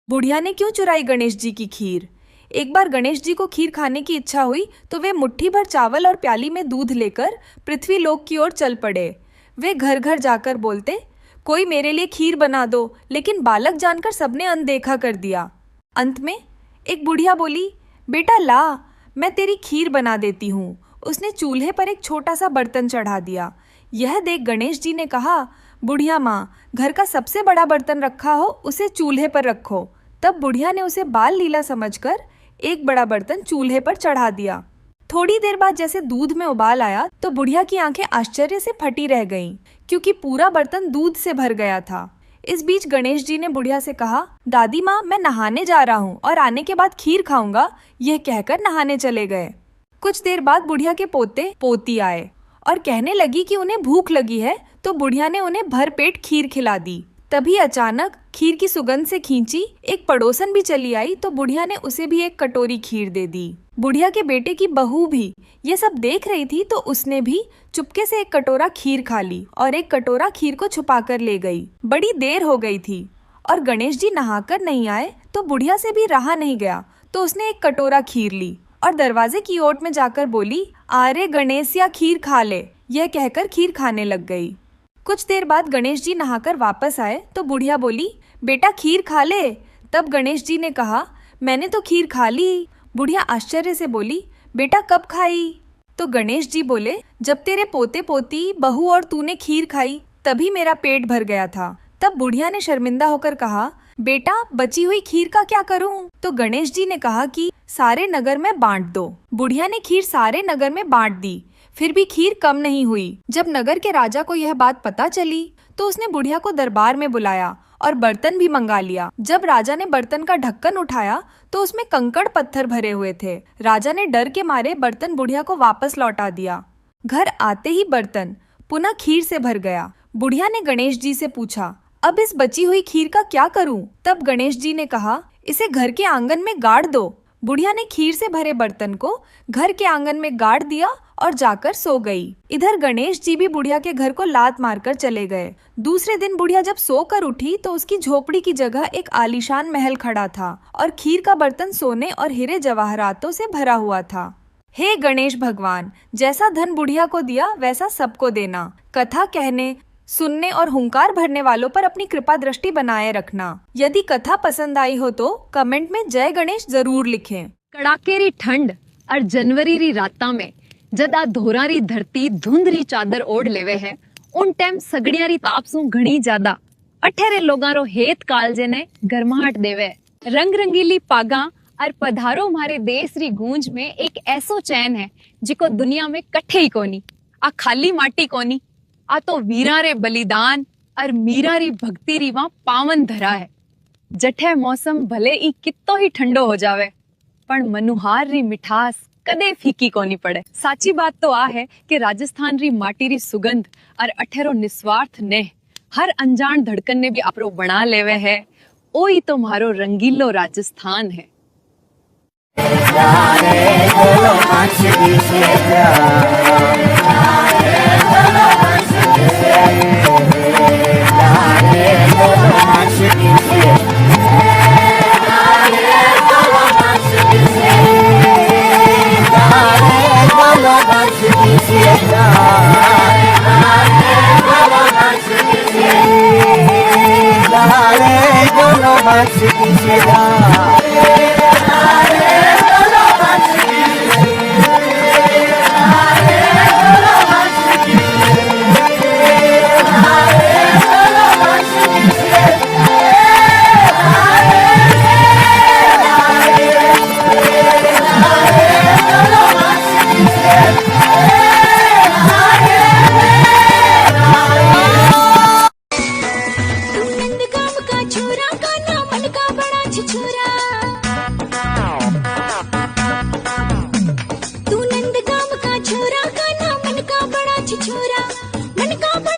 बुढ़िया ने क्यों चुराई गणेश जी की खीर। एक बार गणेश जी को खीर खाने की इच्छा हुई तो वे मुट्ठी भर चावल और प्याली में दूध लेकर पृथ्वी लोक की ओर चल पड़े। वे घर घर जाकर बोलते, कोई मेरे लिए खीर बना दो, लेकिन बालक जानकर सबने अनदेखा कर दिया। अंत में एक बुढ़िया बोली, बेटा ला, मैं तेरी खीर बना देती हूँ। उसने चूल्हे पर एक छोटा सा बर्तन चढ़ा दिया। यह देख गणेश जी ने कहा, बुढ़िया माँ, घर का सबसे बड़ा बर्तन रखा हो उसे चूल्हे पर रखो। तब बुढ़िया ने उसे बाल लीला समझकर एक बड़ा बर्तन चूल्हे पर चढ़ा दिया। थोड़ी देर बाद जैसे दूध में उबाल आया तो बुढ़िया की आंखें आश्चर्य से फटी रह गईं, क्योंकि पूरा बर्तन दूध से भर गया था। इस बीच गणेश जी ने बुढ़िया से कहा, दादी माँ, मैं नहाने जा रहा हूँ और आने के बाद खीर खाऊंगा। यह कहकर नहाने चले गए। कुछ देर बाद बुढ़िया के पोते पोती आए और कहने लगी कि उन्हें भूख लगी है, तो बुढ़िया ने उन्हें भर पेट खीर खिला दी। तभी अचानक खीर की सुगंध से खींची एक पड़ोसन भी चली आई तो बुढ़िया ने उसे भी एक कटोरी खीर दे दी। बुढ़िया के बेटे की बहू भी ये सब देख रही थी तो उसने भी चुपके से एक कटोरा खीर खा ली और एक कटोरा खीर को छुपा कर ले गई। बड़ी देर हो गई थी और गणेश जी नहाकर नहीं आए तो बुढ़िया से भी रहा नहीं गया, तो उसने एक कटोरा खीर ली और दरवाजे की ओट में जाकर बोली, आरे गणेश या खीर खा ले। यह कहकर खीर खाने लग गई। कुछ देर बाद गणेश जी नहाकर वापस आए तो बुढ़िया बोली, बेटा खीर खा ले। तब गणेश जी ने कहा, मैंने तो खीर खा ली। बुढ़िया आश्चर्य से बोली, बेटा कब खाई? तो गणेश जी बोले, जब तेरे पोते पोती, बहू और तूने खीर खाई तभी मेरा पेट भर गया था। तब बुढ़िया ने शर्मिंदा होकर कहा, बेटा बची हुई खीर का क्या करूं? तो गणेश जी ने कहा कि सारे नगर में बांट दो। बुढ़िया ने खीर सारे नगर में बांट दी, फिर भी खीर कम नहीं हुई। जब नगर के राजा को यह बात पता चली तो उसने बुढ़िया को दरबार में बुलाया और बर्तन भी मंगा लिया। जब राजा ने बर्तन का ढक्कन उठाया तो उसमें कंकड़ पत्थर भरे हुए थे। राजा ने डर के मारे बर्तन बुढ़िया को वापस लौटा दिया। घर आते ही बर्तन पुनः खीर से भर गया। बुढ़िया ने गणेश जी से पूछा, अब इस बची हुई खीर का क्या करूं? तब गणेश जी ने कहा, इसे घर के आंगन में गाड़ दो। बुढ़िया ने खीर से भरे बर्तन को घर के आंगन में गाड़ दिया और जाकर सो गई। इधर गणेश जी भी बुढ़िया के घर को लात मारकर चले गए। दूसरे दिन बुढ़िया जब सोकर उठी तो उसकी झोपड़ी की जगह एक आलीशान महल खड़ा था और खीर का बर्तन सोने और हीरे जवाहरातों से भरा हुआ था। हे गणेश भगवान, जैसा धन बुढ़िया को दिया वैसा सबको देना। कथा कहने, सुनने और हुंकार भरने वालों पर अपनी कृपा दृष्टि बनाए रखना। यदि कथा पसंद आई हो तो कमेंट में जय गणेश जरूर लिखें। कड़ाकेरी ठंड और जनवरी री राता में जदा धोरारी धरती धुंधरी चादर ओढ़ लेवे है, उन टाइम सगड़ियारी ताप सु घणी ज्यादा अठेरे लोगारो हेत कालजे ने गर्माहट देवे। रंग रंगीली पागा और पधारो मारे देश री गूंज में एक ऐसो चैन है जिको दुनिया में कठे ही कोनी। आ खाली माटी कोनी, आ तो वीरा रे बलिदान और मीरा री भक्ति री वहां पावन धरा है। जठे मौसम भले ही कितो ही ठंडो हो जावे पण मनुहार री मिठास कदे फीकी कोनी पड़े। साची बात तो आ है कि राजस्थान री माटी री सुगंध और अठेरो निस्वार्थ ने हर अनजान धड़कन ने भी आपरो बना लेवे है। ओ ही तो मारो रंगीलो राजस्थान है। छोरा का नाम मन का बड़ा छिछोरा।